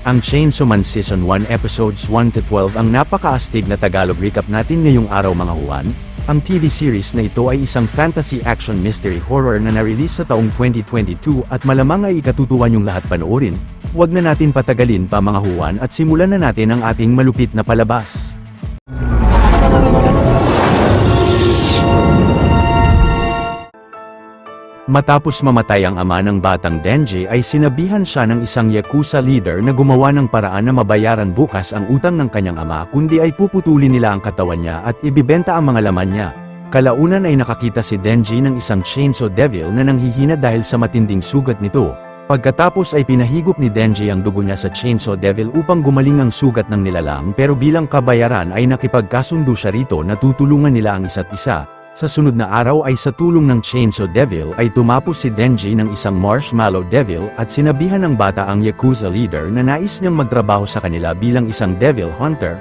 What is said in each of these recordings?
Ang Chainsaw Man Season 1 Episodes 1-12 ang napaka-astig na Tagalog recap natin ngayong araw mga Juan. Ang TV series na ito ay isang fantasy action mystery horror na na-release sa taong 2022 at malamang ay ikatutuwa niyong lahat panoorin. Huwag na natin patagalin pa mga Juan at simulan na natin ang ating malupit na palabas. Matapos mamatay ang ama ng batang Denji ay sinabihan siya ng isang Yakuza leader na gumawa ng paraan na mabayaran bukas ang utang ng kanyang ama kundi ay puputulin nila ang katawan niya at ibibenta ang mga laman niya. Kalaunan ay nakakita si Denji ng isang Chainsaw Devil na nanghihina dahil sa matinding sugat nito. Pagkatapos ay pinahigop ni Denji ang dugo niya sa Chainsaw Devil upang gumaling ang sugat ng nilalang pero bilang kabayaran ay nakipagkasundo siya rito na tutulungan nila ang isa't isa. Sa sunod na araw ay sa tulong ng Chainsaw Devil ay tumapos si Denji ng isang Marshmallow Devil at sinabihan ng bata ang Yakuza leader na nais niyang magtrabaho sa kanila bilang isang Devil Hunter.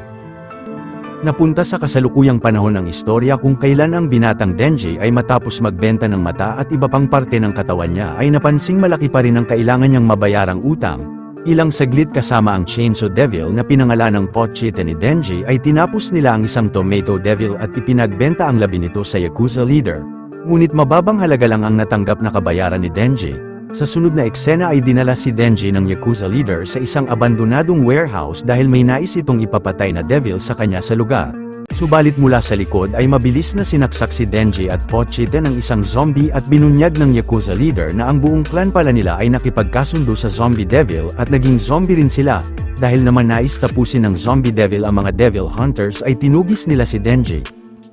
Napunta sa kasalukuyang panahon ng istorya kung kailan ang binatang Denji ay matapos magbenta ng mata at iba pang parte ng katawan niya ay napansing malaki pa rin ang kailangan niyang mabayarang utang. Ilang saglit kasama ang Chainsaw Devil na pinangalan ng Pochita ni Denji ay tinapos nila ang isang Tomato Devil at ipinagbenta ang labi nito sa Yakuza leader. Ngunit mababang halaga lang ang natanggap na kabayaran ni Denji. Sa sunod na eksena ay dinala si Denji ng Yakuza leader sa isang abandonadong warehouse dahil may nais itong ipapatay na devil sa kanya sa lugar. Subalit mula sa likod ay mabilis na sinaksak si Denji at Pochita ng isang zombie at binunyag ng Yakuza leader na ang buong clan pala nila ay nakipagkasundo sa zombie devil at naging zombie rin sila. Dahil naman nais tapusin ng zombie devil ang mga devil hunters ay tinugis nila si Denji.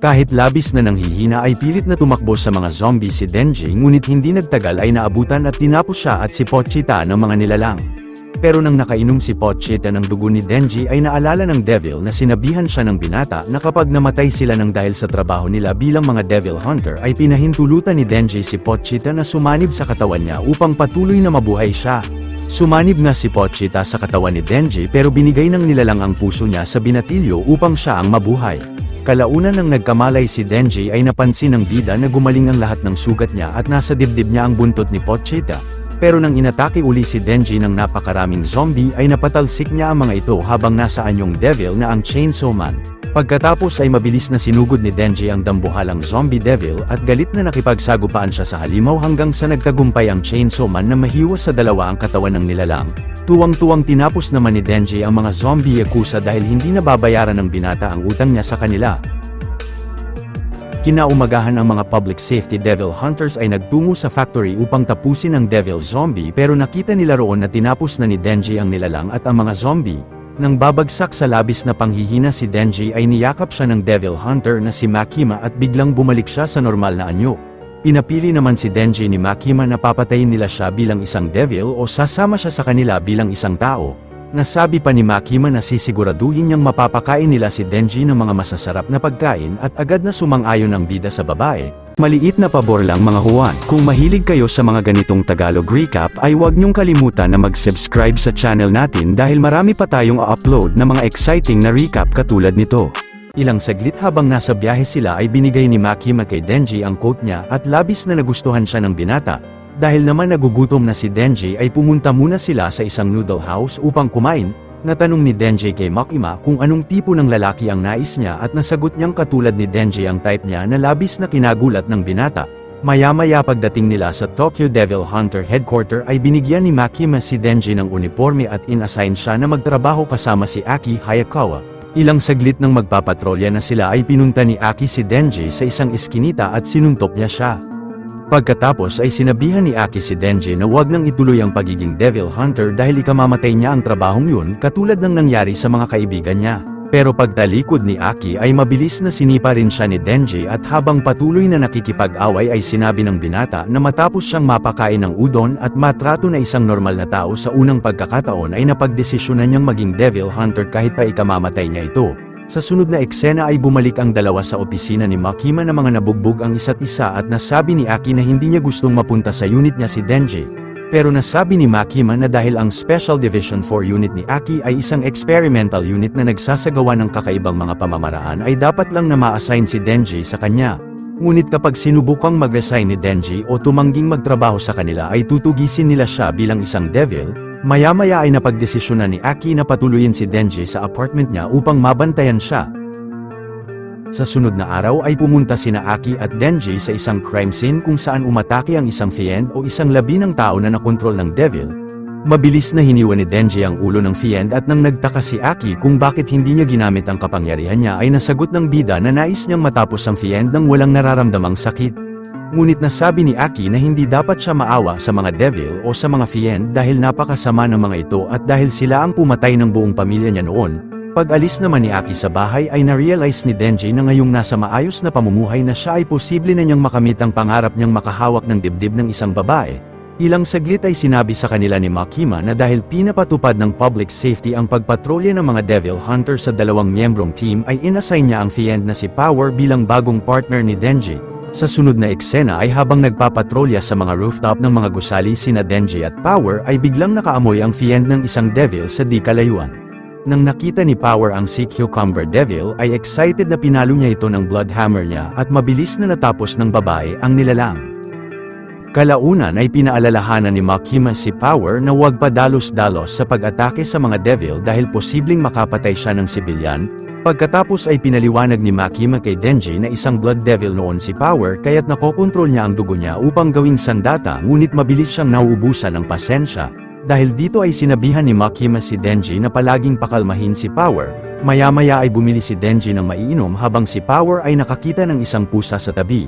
Kahit labis na nanghihina ay pilit na tumakbo sa mga zombie si Denji ngunit hindi nagtagal ay naabutan at tinapos siya at si Pochita ng mga nilalang. Pero nang nakainom si Pochita ng dugo ni Denji ay naalala ng devil na sinabihan siya ng binata na kapag namatay sila ng dahil sa trabaho nila bilang mga devil hunter ay pinahintulutan ni Denji si Pochita na sumanib sa katawan niya upang patuloy na mabuhay siya. Sumanib nga si Pochita sa katawan ni Denji pero binigay ng nilalang ang puso niya sa binatilyo upang siya ang mabuhay. Kalaunan nang nagkamalay si Denji ay napansin ng bida na gumaling ang lahat ng sugat niya at nasa dibdib niya ang buntot ni Pochita. Pero nang inatake uli si Denji ng napakaraming zombie ay napatalsik niya ang mga ito habang nasa anyong devil na ang Chainsaw Man. Pagkatapos ay mabilis na sinugod ni Denji ang dambuhalang zombie devil at galit na nakipagsagupaan siya sa halimaw hanggang sa nagtagumpay ang Chainsaw Man na mahiwas sa dalawa ang katawan ng nilalang. Tuwang-tuwang tinapos naman ni Denji ang mga zombie Yakuza dahil hindi nababayaran ng binata ang utang niya sa kanila. Kinaumagahan ang mga public safety devil hunters ay nagtungo sa factory upang tapusin ang devil zombie pero nakita nila roon na tinapos na ni Denji ang nilalang at ang mga zombie. Nang babagsak sa labis na panghihina si Denji ay niyakap siya ng devil hunter na si Makima at biglang bumalik siya sa normal na anyo. Pinapili naman si Denji ni Makima na papatayin nila siya bilang isang devil o sasama siya sa kanila bilang isang tao. Nasabi pa ni Makima na sisiguraduhin niyang mapapakain nila si Denji ng mga masasarap na pagkain at agad na sumang-ayon ang bida sa babae. Maliit na pabor lang mga Juan, kung mahilig kayo sa mga ganitong Tagalog recap ay huwag niyong kalimutan na mag-subscribe sa channel natin dahil marami pa tayong upload na mga exciting na recap katulad nito. Ilang saglit habang nasa biyahe sila ay binigay ni Makima kay Denji ang coat niya at labis na nagustuhan siya ng binata. Dahil naman nagugutom na si Denji ay pumunta muna sila sa isang noodle house upang kumain. Natanong ni Denji kay Makima kung anong tipo ng lalaki ang nais niya at nasagot niyang katulad ni Denji ang type niya na labis na kinagulat ng binata. Maya-maya pagdating nila sa Tokyo Devil Hunter Headquarter ay binigyan ni Makima si Denji ng uniforme at inassign siya na magtrabaho kasama si Aki Hayakawa. Ilang saglit nang magpapatrolya na sila ay pinunta ni Aki si Denji sa isang eskinita at sinuntok niya siya. Pagkatapos ay sinabihan ni Aki si Denji na huwag nang ituloy ang pagiging devil hunter dahil ikamamatay niya ang trabahong yun katulad ng nangyari sa mga kaibigan niya. Pero pagtalikod ni Aki ay mabilis na sinipa rin siya ni Denji at habang patuloy na nakikipag-away ay sinabi ng binata na matapos siyang mapakain ng udon at matrato na isang normal na tao sa unang pagkakataon ay napagdesisyonan niyang maging devil hunter kahit pa ikamamatay niya ito. Sa sunod na eksena ay bumalik ang dalawa sa opisina ni Makima na mga nabugbog ang isa't isa at nasabi ni Aki na hindi niya gustong mapunta sa unit niya si Denji. Pero nasabi ni Makima na dahil ang Special Division 4 unit ni Aki ay isang experimental unit na nagsasagawa ng kakaibang mga pamamaraan ay dapat lang na ma-assign si Denji sa kanya. Ngunit kapag sinubukang mag-resign ni Denji o tumangging magtrabaho sa kanila ay tutugisin nila siya bilang isang devil. Maya-maya ay napagdesisyonan ni Aki na patuloyin si Denji sa apartment niya upang mabantayan siya. Sa sunod na araw ay pumunta sina Aki at Denji sa isang crime scene kung saan umatake ang isang fiend o isang labi ng tao na nakontrol ng devil. Mabilis na hiniwa ni Denji ang ulo ng fiend at nang nagtaka si Aki kung bakit hindi niya ginamit ang kapangyarihan niya ay nasagot ng bida na nais niyang matapos ang fiend nang walang nararamdamang sakit. Ngunit nasabi ni Aki na hindi dapat siya maawa sa mga devil o sa mga fiend dahil napakasama ng mga ito at dahil sila ang pumatay ng buong pamilya niya noon. Pag-alis naman ni Aki sa bahay ay na-realize ni Denji na ngayong nasa maayos na pamumuhay na siya ay posible na niyang makamit ang pangarap niyang makahawak ng dibdib ng isang babae. Ilang saglit ay sinabi sa kanila ni Makima na dahil pinapatupad ng public safety ang pagpatrolya ng mga devil hunter sa dalawang miyembrong team ay inassign niya ang fiend na si Power bilang bagong partner ni Denji. Sa sunod na eksena ay habang nagpapatrolya sa mga rooftop ng mga gusali sina Denji at Power ay biglang nakaamoy ang fiend ng isang devil sa di kalayuan. Nang nakita ni Power ang si Cucumber Devil ay excited na pinalo niya ito ng blood hammer niya at mabilis na natapos ng babae ang nilalang. Kalaunan ay pinaalalahanan ni Makima si Power na huwag padalos-dalos sa pag-atake sa mga devil dahil posibleng makapatay siya ng sibilyan. Pagkatapos ay pinaliwanag ni Makima kay Denji na isang blood devil noon si Power kaya't nakokontrol niya ang dugo niya upang gawing sandata ngunit mabilis siyang nauubusan ng pasensya. Dahil dito ay sinabihan ni Makima si Denji na palaging pakalmahin si Power. Maya-maya ay bumili si Denji ng maiinom habang si Power ay nakakita ng isang pusa sa tabi.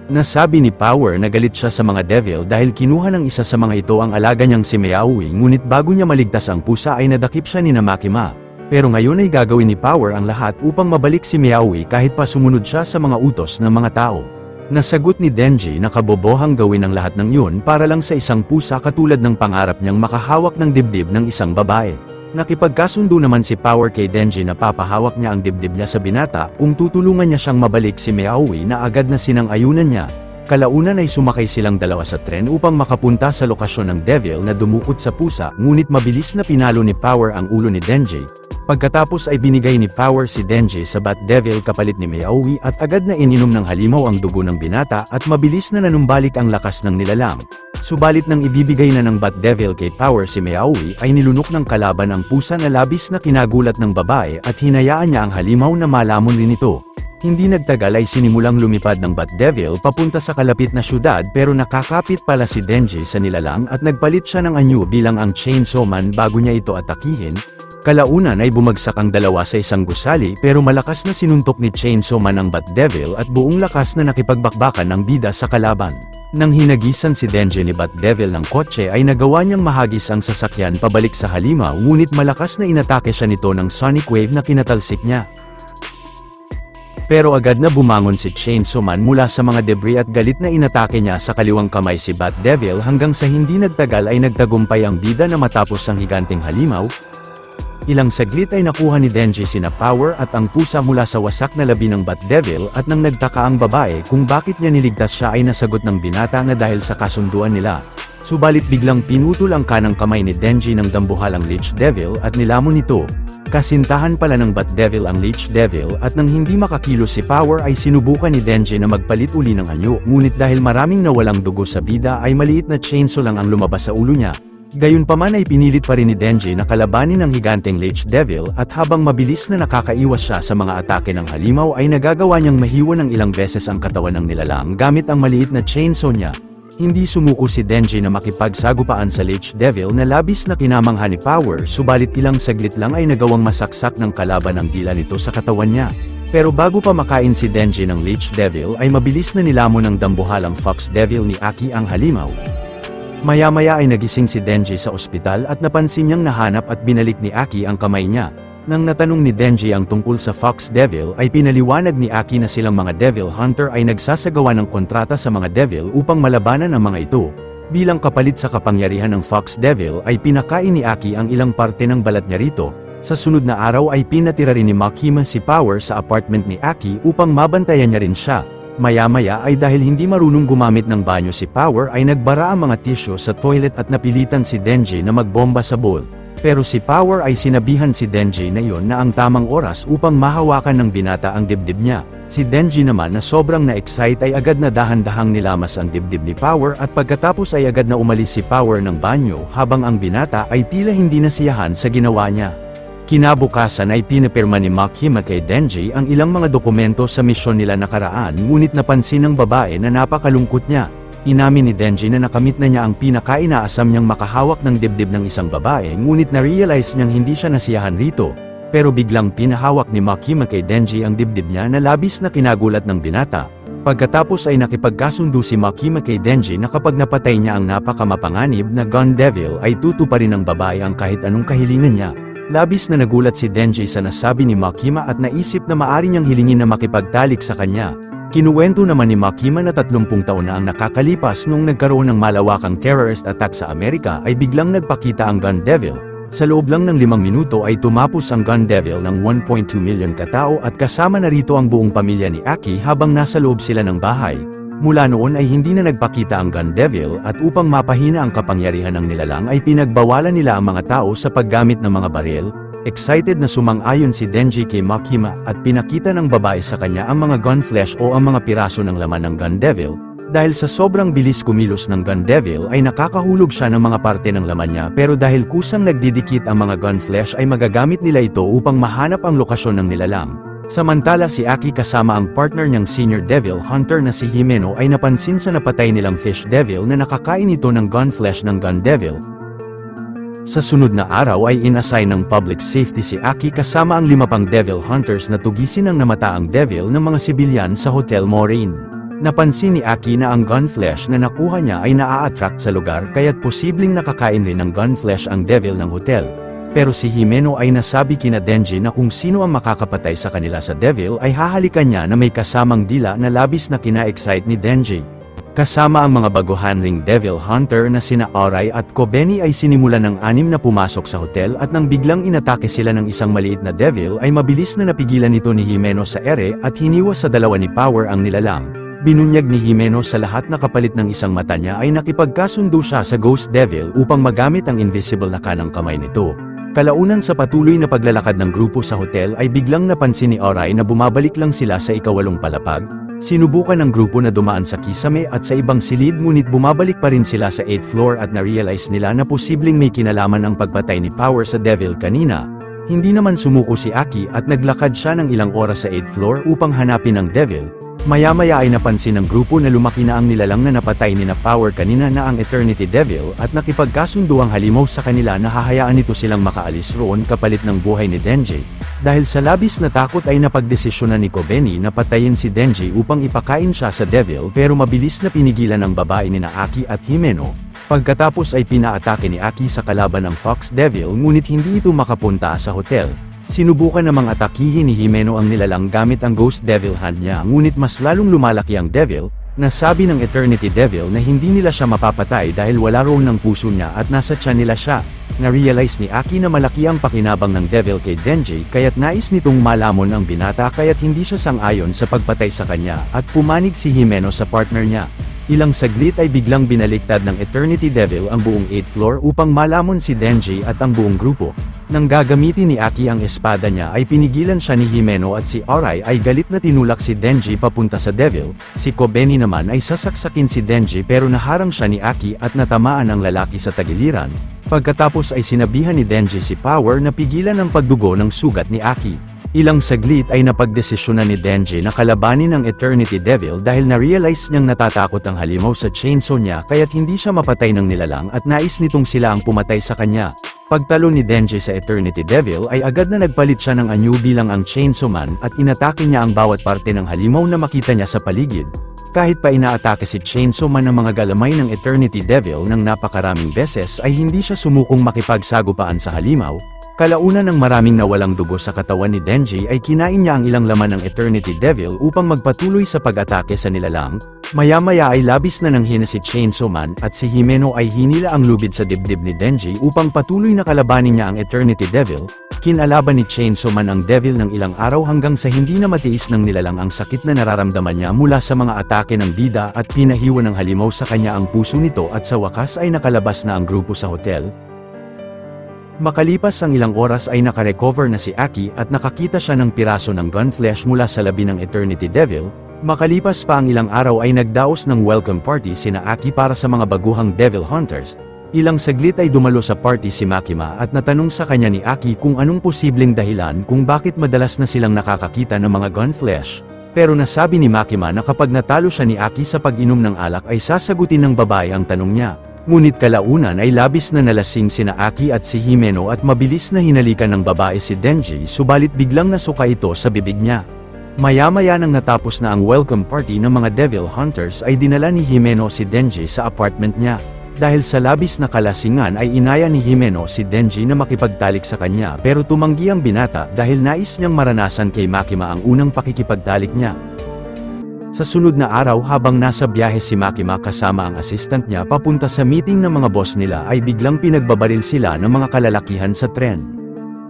Nasabi ni Power na galit siya sa mga devil dahil kinuha ng isa sa mga ito ang alaga niyang si Meowee ngunit bago niya maligtas ang pusa ay nadakip siya ni Makima. Pero ngayon ay gagawin ni Power ang lahat upang mabalik si Meowee kahit pa sumunod siya sa mga utos ng mga tao. Nasagot ni Denji na kabobohang gawin ang lahat ng yun para lang sa isang pusa katulad ng pangarap niyang makahawak ng dibdib ng isang babae. Nakipagkasundo naman si Power kay Denji na papahawak niya ang dibdib niya sa binata kung tutulungan niya siyang mabalik si Meowee na agad na sinang-ayunan niya. Kalaunan ay sumakay silang dalawa sa tren upang makapunta sa lokasyon ng devil na dumukot sa pusa ngunit mabilis na pinalo ni Power ang ulo ni Denji. Pagkatapos ay binigay ni Power si Denji sa Bat Devil kapalit ni Meowee at agad na ininom ng halimaw ang dugo ng binata at mabilis na nanumbalik ang lakas ng nilalang. Subalit nang ibibigay na ng Bat Devil kay Power si Meowee ay nilunok ng kalaban ang pusa na labis na kinagulat ng babae at hinayaan niya ang halimaw na malamon rin ito. Hindi nagtagal ay sinimulang lumipad ng Bat Devil papunta sa kalapit na syudad pero nakakapit pala si Denji sa nilalang at nagpalit siya ng anyo bilang ang Chainsaw Man bago niya ito atakihin. Kalaunan ay bumagsak ang dalawa sa isang gusali pero malakas na sinuntok ni Chainsaw Man ang Bat Devil at buong lakas na nakipagbakbakan ng bida sa kalaban. Nang hinagisan si Denji ni Bat Devil ng kotse ay nagawa niyang mahagis ang sasakyan pabalik sa halimaw ngunit malakas na inatake siya nito ng sonic wave na kinatalsik niya. Pero agad na bumangon si Chainsaw Man mula sa mga debris at galit na inatake niya sa kaliwang kamay si Bat Devil hanggang sa hindi nagtagal ay nagtagumpay ang bida na matapos ang higanting halimaw. Ilang saglit ay nakuha ni Denji sina Power at ang pusa mula sa wasak na labi ng Bat Devil at nang nagtaka ang babae kung bakit niya niligtas siya ay nasagot ng binata na dahil sa kasunduan nila. Subalit biglang pinutol ang kanang kamay ni Denji ng dambuhalang Leech Devil at nilamon nito. Kasintahan pala ng Bat Devil ang Leech Devil at nang hindi makakilos si Power ay sinubukan ni Denji na magpalit uli ng anyo ngunit dahil maraming nawalang dugo sa bida ay maliit na chainsaw lang ang lumabas sa ulo niya. Gayunpaman ay pinilit pa rin ni Denji na kalabanin ang higanteng Leech Devil at habang mabilis na nakakaiwas siya sa mga atake ng halimaw ay nagagawa niyang mahiwa ng ilang beses ang katawan ng nilalang gamit ang maliit na chainsaw niya. Hindi sumuko si Denji na makipagsagupaan sa Leech Devil na labis na kinamangha ni Power subalit ilang saglit lang ay nagawang masaksak ng kalaban ang dila nito sa katawan niya. Pero bago pa makain si Denji ng Leech Devil ay mabilis na nilamon ng dambuhalang Fox Devil ni Aki ang halimaw. Maya-maya ay nagising si Denji sa ospital at napansin niyang nahanap at binalik ni Aki ang kamay niya. Nang natanong ni Denji ang tungkol sa Fox Devil ay pinaliwanag ni Aki na silang mga Devil Hunter ay nagsasagawa ng kontrata sa mga Devil upang malabanan ang mga ito. Bilang kapalit sa kapangyarihan ng Fox Devil ay pinakain ni Aki ang ilang parte ng balat niya rito. Sa sunod na araw ay pinatira rin ni Makima si Power sa apartment ni Aki upang mabantayan niya rin siya. Maya-maya ay dahil hindi marunong gumamit ng banyo si Power ay nagbara ang mga tissue sa toilet at napilitan si Denji na magbomba sa bowl. Pero si Power ay sinabihan si Denji na iyon na ang tamang oras upang mahawakan ng binata ang dibdib niya. Si Denji naman na sobrang na-excite ay agad na dahan-dahang nilamas ang dibdib ni Power at pagkatapos ay agad na umalis si Power ng banyo habang ang binata ay tila hindi nasiyahan sa ginawa niya. Kinabukasan ay pinapirma ni Makima kay Denji ang ilang mga dokumento sa misyon nila nakaraan ngunit napansin ng babae na napakalungkot niya. Inamin ni Denji na nakamit na niya ang pinaka-inaasam niyang makahawak ng dibdib ng isang babae ngunit na-realize niyang hindi siya nasiyahan rito. Pero biglang pinahawak ni Makima kay Denji ang dibdib niya na labis na kinagulat ng binata. Pagkatapos ay nakipagkasundo si Makima kay Denji na kapag napatay niya ang napakamapanganib na Gun Devil ay tutuparin ng babae ang kahit anong kahilingan niya. Labis na nagulat si Denji sa nasabi ni Makima at naisip na maari niyang hilingin na makipagtalik sa kanya. Kinuwento naman ni Makima na 30 taon na ang nakakalipas nung nagkaroon ng malawakang terrorist attack sa Amerika ay biglang nagpakita ang Gun Devil. Sa loob lang ng 5 minuto ay tumapos ang Gun Devil ng 1.2 million katao at kasama na rito ang buong pamilya ni Aki habang nasa loob sila ng bahay. Mula noon ay hindi na nagpakita ang Gun Devil at upang mapahina ang kapangyarihan ng nilalang ay pinagbawalan nila ang mga tao sa paggamit ng mga baril. Excited na sumang-ayon si Denji kay Makima at pinakita ng babae sa kanya ang mga gun flesh o ang mga piraso ng laman ng Gun Devil. Dahil sa sobrang bilis kumilos ng Gun Devil ay nakakahulog siya ng mga parte ng laman niya pero dahil kusang nagdidikit ang mga gun flesh ay magagamit nila ito upang mahanap ang lokasyon ng nilalang. Samantala si Aki kasama ang partner niyang senior devil hunter na si Himeno ay napansin sa napatay nilang fish devil na nakakain ito ng gun flesh ng Gun Devil. Sa sunod na araw ay inassign ng public safety si Aki kasama ang 5 pang devil hunters na tugisin ang namataang devil ng mga sibilyan sa Hotel Moraine. Napansin ni Aki na ang gun flesh na nakuha niya ay naa-attract sa lugar kaya't posibleng nakakain rin ng gun flesh ang devil ng hotel. Pero si Himeno ay nasabi kina Denji na kung sino ang makakapatay sa kanila sa devil ay hahalikan niya na may kasamang dila na labis na kina-excite ni Denji. Kasama ang mga baguhan ring devil hunter na sina Arai at Kobeni ay sinimulan ng 6 na pumasok sa hotel at nang biglang inatake sila ng isang maliit na devil ay mabilis na napigilan ito ni Himeno sa ere at hiniwas sa dalawa ni Power ang nilalang. Binunyag ni Himeno sa lahat na kapalit ng isang mata niya ay nakipagkasundo siya sa Ghost Devil upang magamit ang invisible na kanang kamay nito. Kalaunan sa patuloy na paglalakad ng grupo sa hotel ay biglang napansin ni Arai na bumabalik lang sila sa ika-8 palapag. Sinubukan ng grupo na dumaan sa kisame at sa ibang silid ngunit bumabalik pa rin sila sa 8th floor at na-realize nila na posibleng may kinalaman ang pagpatay ni Power sa devil kanina. Hindi naman sumuko si Aki at naglakad siya ng ilang oras sa 8th floor upang hanapin ang devil. Maya-maya ay napansin ng grupo na lumaki na ang nilalang na napatay ni na Power kanina na ang Eternity Devil at nakipagkasundo ang halimaw sa kanila na hahayaan nito silang makaalis roon kapalit ng buhay ni Denji. Dahil sa labis na takot ay napagdesisyonan ni Kobeni na patayin si Denji upang ipakain siya sa Devil pero mabilis na pinigilan ng babae ni na Aki at Himeno. Pagkatapos ay pinaatake ni Aki sa kalaban ng Fox Devil ngunit hindi ito makapunta sa hotel. Sinubukan namang atakihin ni Himeno ang nilalang gamit ang Ghost Devil hand niya ngunit mas lalong lumalaki ang Devil. Nasabi ng Eternity Devil na hindi nila siya mapapatay dahil wala roon ng puso niya at nasa tiyan nila siya. Na-realize ni Aki na malaki ang pakinabang ng Devil kay Denji kaya't nais nitong malamon ang binata kaya't hindi siya sang-ayon sa pagpatay sa kanya at pumanig si Himeno sa partner niya. Ilang saglit ay biglang binaliktad ng Eternity Devil ang buong 8th floor upang malamon si Denji at ang buong grupo. Nang gagamitin ni Aki ang espada niya ay pinigilan siya ni Himeno at si Arai ay galit na tinulak si Denji papunta sa Devil. Si Kobeni naman ay sasaksakin si Denji pero naharang siya ni Aki at natamaan ang lalaki sa tagiliran. Pagkatapos ay sinabihan ni Denji si Power na pigilan ang pagdugo ng sugat ni Aki. Ilang saglit ay napagdesisyonan ni Denji na kalabanin ang Eternity Devil dahil na-realize niyang natatakot ang halimaw sa chainsaw niya kaya't hindi siya mapatay ng nilalang at nais nitong sila ang pumatay sa kanya. Pagtalo ni Denji sa Eternity Devil ay agad na nagpalit siya ng anyo bilang ang Chainsaw Man at inatake niya ang bawat parte ng halimaw na makita niya sa paligid. Kahit pa inaatake si Chainsaw Man ng mga galamay ng Eternity Devil ng napakaraming beses ay hindi siya sumukong makipagsagupaan sa halimaw. Kalaunan ng maraming nawalang dugo sa katawan ni Denji ay kinain niya ang ilang laman ng Eternity Devil upang magpatuloy sa pag-atake sa nilalang. Maya-maya ay labis na nanghina si Chainsaw Man at si Himeno ay hinila ang lubid sa dibdib ni Denji upang patuloy na kalabanin niya ang Eternity Devil. Kinalaban ni Chainsaw Man ang Devil ng ilang araw hanggang sa hindi na matiis ng nilalang ang sakit na nararamdaman niya mula sa mga atake ng bida at pinahiwa ng halimaw sa kanya ang puso nito at sa wakas ay nakalabas na ang grupo sa hotel. Makalipas ang ilang oras ay nakarecover na si Aki at nakakita siya ng piraso ng gun flesh mula sa labi ng Eternity Devil. Makalipas pa ang ilang araw ay nagdaos ng welcome party sina Aki para sa mga baguhang Devil Hunters. Ilang saglit ay dumalo sa party si Makima at natanong sa kanya ni Aki kung anong posibleng dahilan kung bakit madalas na silang nakakakita ng mga gun flesh. Pero nasabi ni Makima na kapag natalo siya ni Aki sa pag-inom ng alak ay sasagutin ng babae ang tanong niya. Ngunit kalaunan ay labis na nalasing sina Aki at si Himeno at mabilis na hinalikan ng babae si Denji subalit biglang nasuka ito sa bibig niya. Maya-maya nang natapos na ang welcome party ng mga Devil Hunters ay dinala ni Himeno si Denji sa apartment niya. Dahil sa labis na kalasingan ay inaya ni Himeno si Denji na makipagtalik sa kanya pero tumanggi ang binata dahil nais niyang maranasan kay Makima ang unang pakikipagtalik niya. Sa sunod na araw habang nasa biyahe si Makima kasama ang assistant niya papunta sa meeting ng mga boss nila ay biglang pinagbabaril sila ng mga kalalakihan sa tren.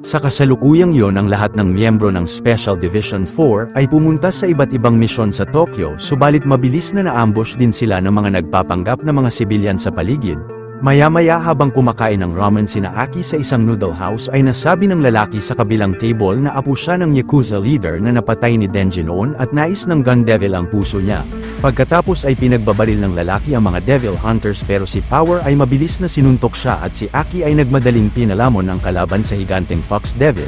Sa kasalukuyang yon ang lahat ng miyembro ng Special Division 4 ay pumunta sa iba't ibang misyon sa Tokyo subalit mabilis na naambush din sila ng mga nagpapanggap na mga sibilyan sa paligid. Maya-maya habang kumakain ng ramen sina Aki sa isang noodle house ay nasabi ng lalaki sa kabilang table na apo siya ng Yakuza leader na napatay ni Denji noon at nais ng gun devil ang puso niya. Pagkatapos ay pinagbabaril ng lalaki ang mga Devil Hunters pero si Power ay mabilis na sinuntok siya at si Aki ay nagmadaling pinalamon ang kalaban sa higanteng Fox Devil.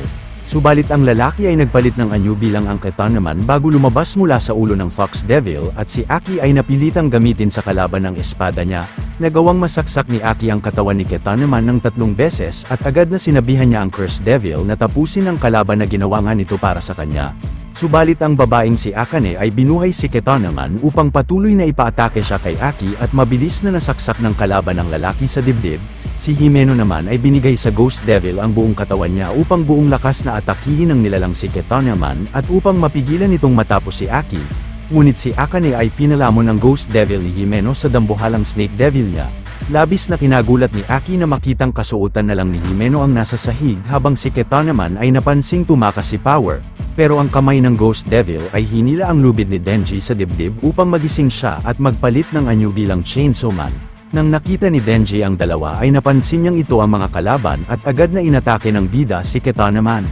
Subalit ang lalaki ay nagpalit ng anyo bilang angketan naman bago lumabas mula sa ulo ng Fox Devil at si Aki ay napilitang gamitin sa kalaban ng espada niya. Nagawang masaksak ni Aki ang katawan ni Ketan naman ng 3 beses at agad na sinabihan niya ang Cursed Devil na tapusin ang kalaban na ginawa nga nito para sa kanya. Subalit ang babaeng si Akane ay binuhay si Ketan naman upang patuloy na ipaatake siya kay Aki at mabilis na nasaksak ng kalaban ng lalaki sa dibdib. Si Himeno naman ay binigay sa Ghost Devil ang buong katawan niya upang buong lakas na atakihin ng nilalang si Ketan naman at upang mapigilan itong matapos si Aki. Ngunit si Akane ay pinalamon ng Ghost Devil ni Himeno sa dambuhalang Snake Devil niya. Labis na kinagulat ni Aki na makitang kasuotan na lang ni Himeno ang nasa sahig habang si Ketan naman ay napansing tumakas si Power. Pero ang kamay ng Ghost Devil ay hinila ang lubid ni Denji sa dibdib upang magising siya at magpalit ng anyo bilang Chainsaw Man. Nang nakita ni Denji ang dalawa ay napansin niyang ito ang mga kalaban at agad na inatake ng bida si Ketan naman.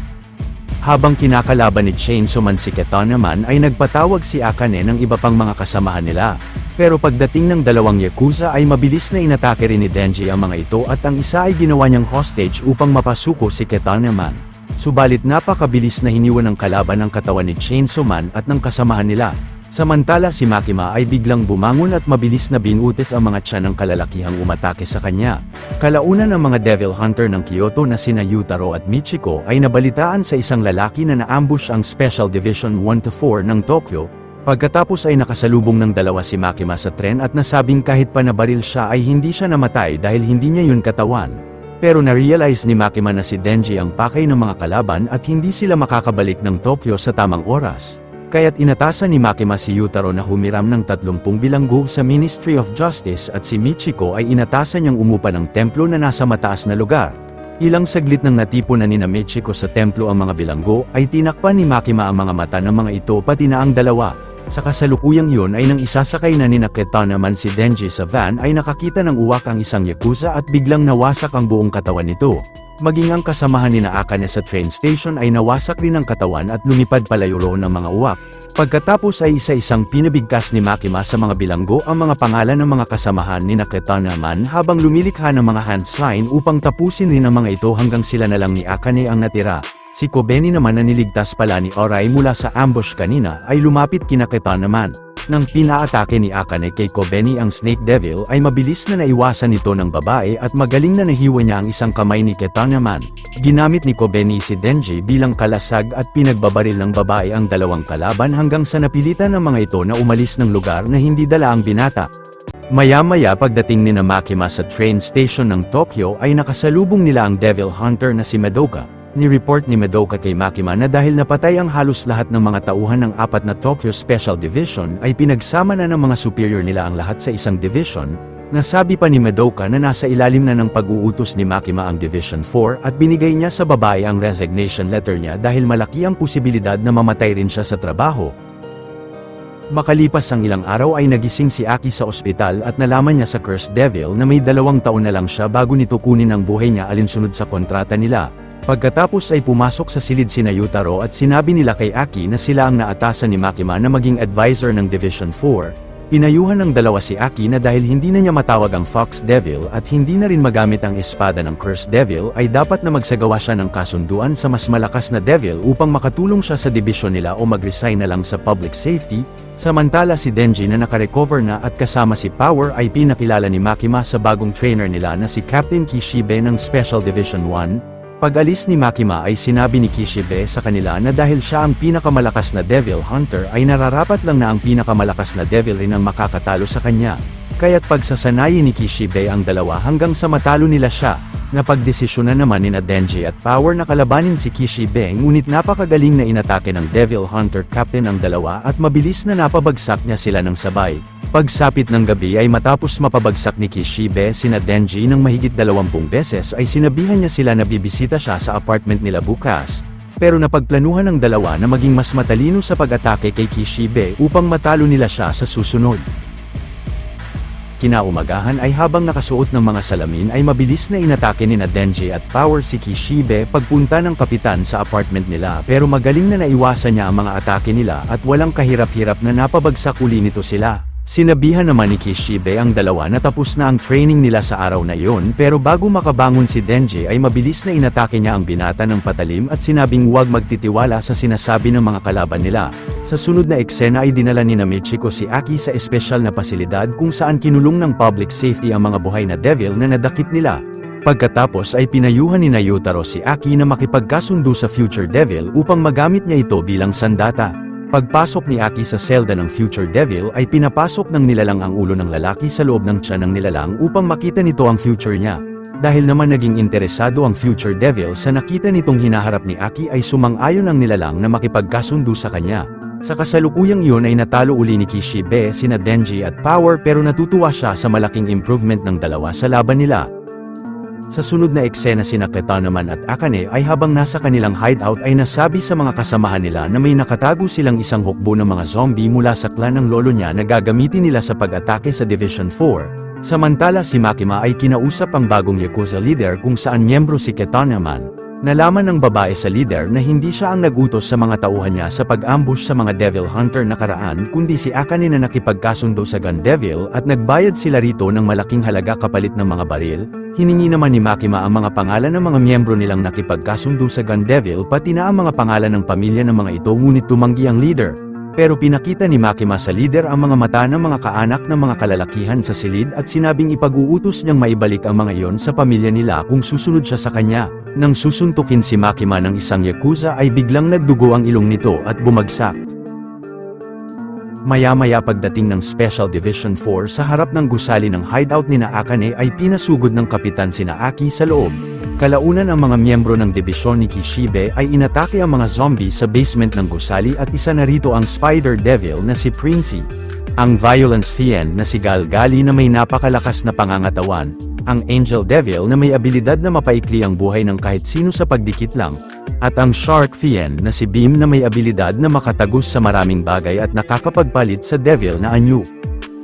Habang kinakalaban ni Chainsaw Man si Ketan naman ay nagpatawag si Akane ng iba pang mga kasamahan nila. Pero pagdating ng dalawang Yakuza ay mabilis na inatake rin ni Denji ang mga ito at ang isa ay ginawa niyang hostage upang mapasuko si Ketan naman. Subalit napakabilis na hiniwan ng kalaban ang katawan ni Chainsaw Man at ng kasamahan nila. Samantala si Makima ay biglang bumangon at mabilis na binutis ang mga tiyan ng kalalakihang umatake sa kanya. Kalaunan ang mga Devil Hunter ng Kyoto na sina Yutaro at Michiko ay nabalitaan sa isang lalaki na naambush ang Special Division 1-4 ng Tokyo. Pagkatapos ay nakasalubong ng dalawa si Makima sa tren at nasabing kahit pa nabaril siya ay hindi siya namatay dahil hindi niya yun katawan. Pero na-realize ni Makima na si Denji ang pakay ng mga kalaban at hindi sila makakabalik ng Tokyo sa tamang oras. Kaya't inatasan ni Makima si Yutaro na humiram ng 30 bilanggo sa Ministry of Justice at si Michiko ay inatasan niyang umupa ng templo na nasa mataas na lugar. Ilang saglit nang natipon na ni Michiko sa templo ang mga bilanggo ay tinakpan ni Makima ang mga mata ng mga ito pati na ang dalawa. Sa kasalukuyang yun ay nang isasakay na ni Ketan naman si Denji sa van ay nakakita ng uwak ang isang Yakuza at biglang nawasak ang buong katawan nito. Maging ang kasamahan ni Akane sa train station ay nawasak rin ang katawan at lumipad palayo roon ng mga uwak. Pagkatapos ay isa-isang pinabigkas ni Makima sa mga bilanggo ang mga pangalan ng mga kasamahan ni Ketan naman habang lumilikha ng mga hand sign upang tapusin rin ang mga ito hanggang sila na lang ni Akane ang natira. Si Kobeni naman na niligtas pala ni Orai mula sa ambush kanina ay lumapit kina Ketan naman. Nang pinaatake ni Akane kay Kobeni ang Snake Devil ay mabilis na naiwasan ito ng babae at magaling na nahiwa niya ang isang kamay ni Ketan naman. Ginamit ni Kobeni si Denji bilang kalasag at pinagbabaril ng babae ang dalawang kalaban hanggang sa napilitan ng mga ito na umalis ng lugar na hindi dala ang binata. Maya-maya pagdating ni Makima sa train station ng Tokyo ay nakasalubong nila ang Devil Hunter na si Madoka. Ni-report ni Madoka kay Makima na dahil napatay ang halos lahat ng mga tauhan ng 4 na Tokyo Special Division ay pinagsama na ng mga superior nila ang lahat sa isang division. Nasabi pa ni Madoka na nasa ilalim na ng pag-uutos ni Makima ang Division 4 at binigay niya sa babae ang resignation letter niya dahil malaki ang posibilidad na mamatay rin siya sa trabaho. Makalipas ang ilang araw ay nagising si Aki sa ospital at nalaman niya sa Cursed Devil na may 2 taon na lang siya bago nito kunin ang buhay niya alinsunod sa kontrata nila. Pagkatapos ay pumasok sa silid sina Yutaro at sinabi nila kay Aki na sila ang naatasan ni Makima na maging advisor ng Division 4. Pinayuhan ng dalawa si Aki na dahil hindi na niya matawag ang Fox Devil at hindi na rin magamit ang espada ng Cursed Devil ay dapat na magsagawa siya ng kasunduan sa mas malakas na Devil upang makatulong siya sa dibisyon nila o mag-resign na lang sa public safety. Samantala si Denji na nakarecover na at kasama si Power ay pinakilala ni Makima sa bagong trainer nila na si Captain Kishibe ng Special Division 1. Pag-alis ni Makima ay sinabi ni Kishibe sa kanila na dahil siya ang pinakamalakas na Devil Hunter ay nararapat lang na ang pinakamalakas na Devil rin ang makakatalo sa kanya. Kaya't pagsasanayin ni Kishibe ang dalawa hanggang sa matalo nila siya. Napagdesisyonan naman ni Denji at Power na kalabanin si Kishibe ngunit napakagaling na inatake ng Devil Hunter Captain ang dalawa at mabilis na napabagsak niya sila ng sabay. Pagsapit ng gabi ay matapos mapabagsak ni Kishibe sina Denji ng mahigit 20 beses ay sinabihan niya sila na bibisita siya sa apartment nila bukas. Pero napagplanuhan ng dalawa na maging mas matalino sa pag-atake kay Kishibe upang matalo nila siya sa susunod. Kinaumagahan ay habang nakasuot ng mga salamin ay mabilis na inatake ni Denji at Power si Kishibe pagpunta ng kapitan sa apartment nila pero magaling na naiwasan niya ang mga atake nila at walang kahirap-hirap na napabagsak uli nito sila. Sinabihan naman ni Kishibe ang dalawa na tapos na ang training nila sa araw na iyon pero bago makabangon si Denji ay mabilis na inatake niya ang binata ng patalim at sinabing huwag magtitiwala sa sinasabi ng mga kalaban nila. Sa sunod na eksena ay dinala ni Michiko si Aki sa espesyal na pasilidad kung saan kinulong ng public safety ang mga buhay na devil na nadakip nila. Pagkatapos ay pinayuhan ni Yutaro si Aki na makipagkasundo sa Future Devil upang magamit niya ito bilang sandata. Pagpasok ni Aki sa selda ng Future Devil ay pinapasok ng nilalang ang ulo ng lalaki sa loob ng tiyan ng nilalang upang makita nito ang future niya. Dahil naman naging interesado ang Future Devil sa nakita nitong hinaharap ni Aki ay sumang-ayon ang nilalang na makipagkasundo sa kanya. Sa kasalukuyang iyon ay natalo uli ni Kishibe sina Denji at Power pero natutuwa siya sa malaking improvement ng dalawa sa laban nila. Sa sunod na eksena sina Keta naman at Akane ay habang nasa kanilang hideout ay nasabi sa mga kasamahan nila na may nakatago silang isang hukbo ng mga zombie mula sa clan ng lolo niya na gagamitin nila sa pag-atake sa Division 4. Samantala si Makima ay kinausap ang bagong Yakuza leader kung saan miyembro si Keta naman. Nalaman ng babae sa leader na hindi siya ang nagutos sa mga tauhan niya sa pag-ambush sa mga Devil Hunter nakaraan kundi si Akane na nakipagkasundo sa Gun Devil at nagbayad sila rito ng malaking halaga kapalit ng mga baril. Hiningi naman ni Makima ang mga pangalan ng mga miyembro nilang nakipagkasundo sa Gun Devil pati na ang mga pangalan ng pamilya ng mga ito ngunit tumanggi ang leader. Pero pinakita ni Makima sa leader ang mga mata ng mga kaanak ng mga kalalakihan sa silid at sinabing ipag-uutos niyang maibalik ang mga iyon sa pamilya nila kung susunod siya sa kanya. Nang susuntukin si Makima ng isang Yakuza ay biglang nagdugo ang ilong nito at bumagsak. Maya-maya pagdating ng Special Division 4 sa harap ng gusali ng hideout ni Akane ay pinasugod ng kapitan sina Aki sa loob. Kalaunan ang mga miyembro ng dibisyon ni Kishibe ay inatake ang mga zombie sa basement ng gusali at isa na rito ang Spider Devil na si Princey. Ang Violence Fiend na si Galgali na may napakalakas na pangangatawan. Ang Angel Devil na may abilidad na mapaikli ang buhay ng kahit sino sa pagdikit lang. At ang Shark Fiend na si Beam na may abilidad na makatagos sa maraming bagay at nakakapagpalit sa Devil na anyo.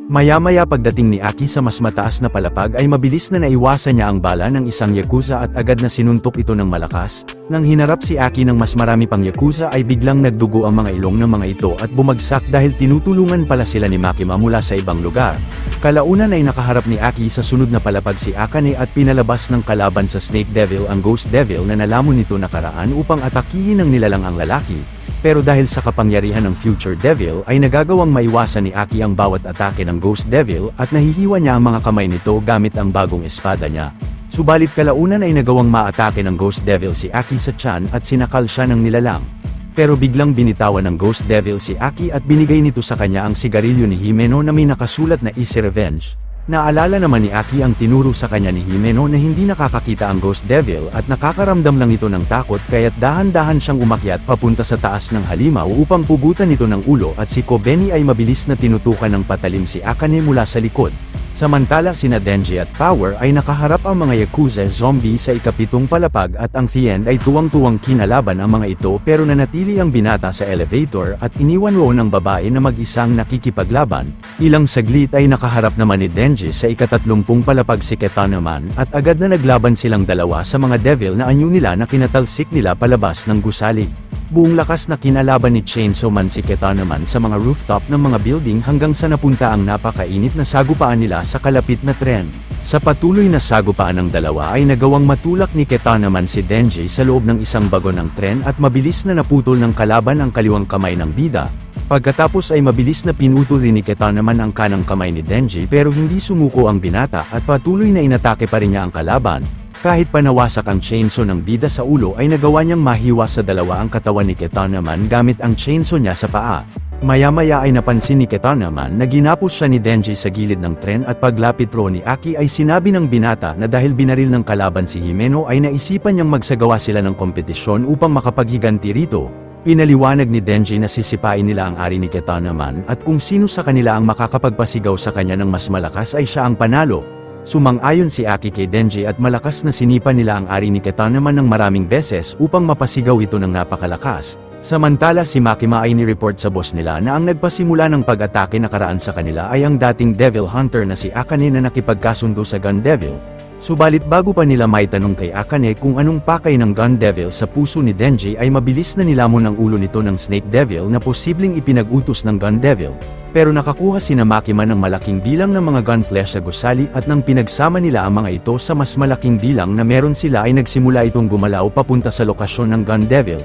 Maya-maya pagdating ni Aki sa mas mataas na palapag ay mabilis na naiwasan niya ang bala ng isang Yakuza at agad na sinuntok ito ng malakas. Nang hinarap si Aki ng mas marami pang Yakuza ay biglang nagdugo ang mga ilong ng mga ito at bumagsak dahil tinutulungan pala sila ni Makima mula sa ibang lugar. Kalaunan ay nakaharap ni Aki sa sunod na palapag si Akane at pinalabas ng kalaban sa Snake Devil ang Ghost Devil na nalamon nito nakaraan upang atakihin ng nilalang ang lalaki. Pero dahil sa kapangyarihan ng Future Devil ay nagagawang maiwasan ni Aki ang bawat atake ng Ghost Devil at nahihiwa niya ang mga kamay nito gamit ang bagong espada niya. Subalit kalaunan ay nagawang maatake ng Ghost Devil si Aki sa tiyan at sinakal siya ng nilalang. Pero biglang binitawan ng Ghost Devil si Aki at binigay nito sa kanya ang sigarilyo ni Himeno na may nakasulat na Easy Revenge. Naalala naman ni Aki ang tinuro sa kanya ni Himeno na hindi nakakakita ang Ghost Devil at nakakaramdam lang ito ng takot kaya't dahan-dahan siyang umakyat papunta sa taas ng halimaw upang pugutan ito ng ulo at si Kobeni ay mabilis na tinutukan ng patalim si Akane mula sa likod. Samantala sina Denji at Power ay nakaharap ang mga Yakuza zombie sa ikapitong palapag at ang Fiend ay tuwang-tuwang kinalaban ang mga ito pero nanatili ang binata sa elevator at iniwan roon ang babae na mag-isang nakikipaglaban. Ilang saglit ay nakaharap naman ni Denji sa ika-30 palapag si Kitana naman at agad na naglaban silang dalawa sa mga devil na anyo nila na kinatalsik nila palabas ng gusali. Buong lakas na kinalaban ni Chainsaw Man si Kitana naman sa mga rooftop ng mga building hanggang sa napunta ang napakainit na sagupaan nila sa kalapit na tren. Sa patuloy na sagupaan ng dalawa ay nagawang matulak ni Kitana naman si Denji sa loob ng isang bagon ng tren at mabilis na naputol ng kalaban ang kaliwang kamay ng bida. Pagkatapos ay mabilis na pinutol rin ni Kitana naman ang kanang kamay ni Denji pero hindi sumuko ang binata at patuloy na inatake pa rin niya ang kalaban. Kahit panawasak ang chainsaw ng bida sa ulo ay nagawa niyang mahiwa sa dalawa ang katawan ni Kitana naman gamit ang chainsaw niya sa paa. Maya-maya ay napansin ni Kitana naman na ginapos siya ni Denji sa gilid ng tren at paglapit ro ni Aki ay sinabi ng binata na dahil binaril ng kalaban si Himeno ay naisipan niyang magsagawa sila ng kompetisyon upang makapaghiganti rito. Pinaliwanag ni Denji na sisipain nila ang ari ni Kitana naman at kung sino sa kanila ang makakapagpasigaw sa kanya ng mas malakas ay siya ang panalo. Sumang-ayon si Aki kay Denji at malakas na sinipa nila ang ari ni Kitana naman ng maraming beses upang mapasigaw ito ng napakalakas. Samantala si Makima ay ni-report sa boss nila na ang nagpasimula ng pag-atake nakaraan sa kanila ay ang dating Devil Hunter na si Akane na nakipagkasundo sa Gun Devil. Subalit bago pa nila maitanong kay Akane kung anong pakay ng Gun Devil sa puso ni Denji ay mabilis na nilamon ang ulo nito ng Snake Devil na posibleng ipinag-utos ng Gun Devil. Pero nakakuha sina Makima ng malaking bilang ng mga gun flesh sa gusali at nang pinagsama nila ang mga ito sa mas malaking bilang na meron sila ay nagsimula itong gumalaw papunta sa lokasyon ng Gun Devil.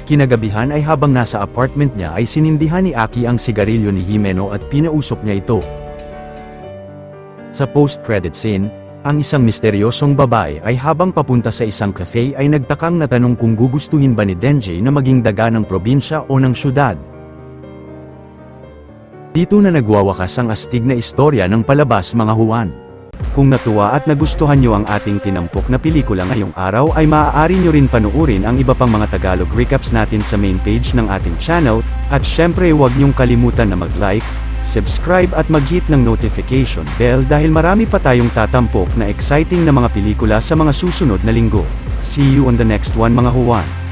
Kinagabihan ay habang nasa apartment niya ay sinindihan ni Aki ang sigarilyo ni Himeno at pinausok niya ito. Sa post-credit scene, ang isang misteryosong babae ay habang papunta sa isang cafe ay nagtakang natanong kung gugustuhin ba ni Denji na maging daga ng probinsya o ng syudad. Dito na nagwawakas ang astig na istorya ng palabas mga Juan. Kung natuwa at nagustuhan nyo ang ating tinampok na pelikula ngayong araw ay maaari nyo rin panuorin ang iba pang mga Tagalog recaps natin sa main page ng ating channel, at syempre huwag nyong kalimutan na mag-like, subscribe at mag-hit ng notification bell dahil marami pa tayong tatampok na exciting na mga pelikula sa mga susunod na linggo. See you on the next one mga Juan.